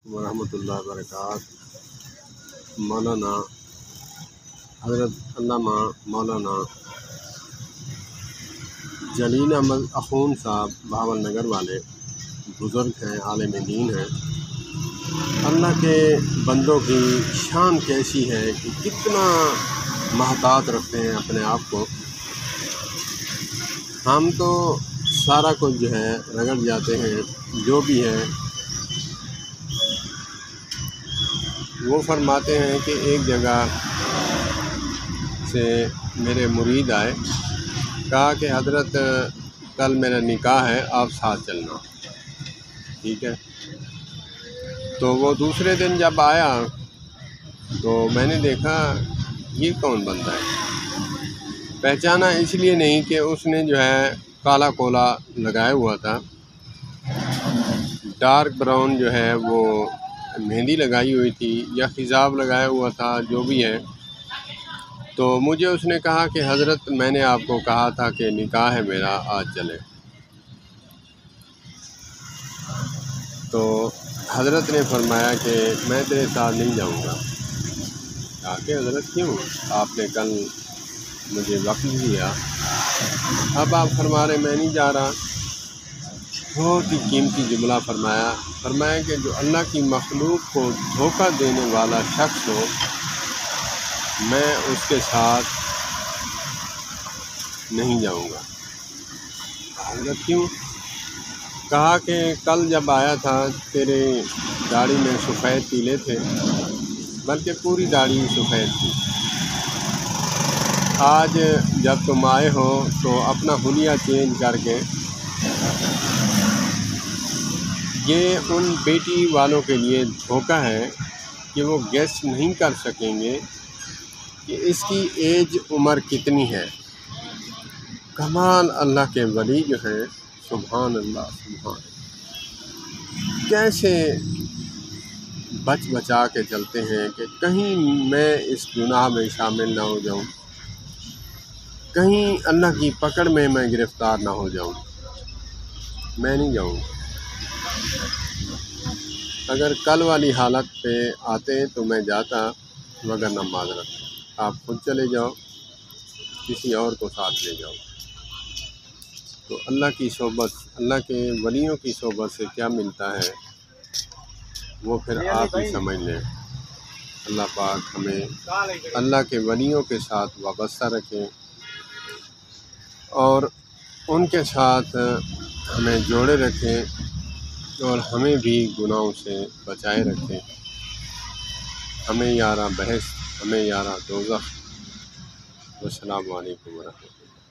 ورحمۃ اللہ وبرکاتہ۔ مولانا حضرت علامہ مولانا جلیل احمد اخون صاحب بہاول نگر والے بزرگ ہیں، عالم دین ہیں۔ اللہ کے بندوں کی شان کیسی ہے کہ کتنا محتاط رکھتے ہیں اپنے آپ کو۔ ہم تو سارا کچھ جو ہے رگڑ جاتے ہیں، جو بھی ہے وہ فرماتے ہیں کہ ایک جگہ سے میرے مرید آئے، کہا کہ حضرت کل میرا نکاح ہے، آپ ساتھ چلنا۔ ٹھیک ہے، تو وہ دوسرے دن جب آیا تو میں نے دیکھا یہ کون بندہ ہے۔ پہچانا اس لیے نہیں کہ اس نے جو ہے کالا کولا لگایا ہوا تھا، ڈارک براؤن جو ہے وہ مہندی لگائی ہوئی تھی یا خضاب لگایا ہوا تھا، جو بھی ہے۔ تو مجھے اس نے کہا کہ حضرت میں نے آپ کو کہا تھا کہ نکاح ہے میرا، آج چلے۔ تو حضرت نے فرمایا کہ میں تیرے ساتھ نہیں جاؤں گا۔ کہا کہ حضرت کیوں؟ آپ نے کل مجھے وقت دیا، اب آپ فرما رہے میں نہیں جا رہا۔ بہت ہی قیمتی جملہ فرمایا کہ جو اللہ کی مخلوق کو دھوکہ دینے والا شخص ہو، میں اس کے ساتھ نہیں جاؤں گا۔ حضرت کیوں؟ کہا کہ کل جب آیا تھا تیرے داڑھی میں سفید تیلے تھے، بلکہ پوری داڑھی سفید تھی۔ آج جب تم آئے ہو تو اپنا حلیہ چینج کر کے یہ ان بیٹی والوں کے لیے دھوکہ ہے کہ وہ گیس نہیں کر سکیں گے کہ اس کی ایج عمر کتنی ہے۔ کمال اللہ کے ولی جو ہیں، سبحان اللہ سبحان اللہ، کیسے بچا کے چلتے ہیں کہ کہیں میں اس گناہ میں شامل نہ ہو جاؤں، کہیں اللہ کی پکڑ میں گرفتار نہ ہو جاؤں۔ میں نہیں جاؤں۔ اگر کل والی حالت پہ آتے تو میں جاتا، مگر نہ معذرت، آپ خود چلے جاؤ، کسی اور کو ساتھ لے جاؤ۔ تو اللہ کی صحبت، اللہ کے ولیوں کی صحبت سے کیا ملتا ہے وہ پھر آپ ہی سمجھ لیں۔ اللہ پاک ہمیں اللہ کے ولیوں کے ساتھ وابستہ رکھیں اور ان کے ساتھ ہمیں جوڑے رکھیں اور ہمیں بھی گناہوں سے بچائے رکھیں۔ ہمیں یاراں بہشت، ہمیں یاراں دوزخ۔ والسلام علیکم ورحمۃ اللہ۔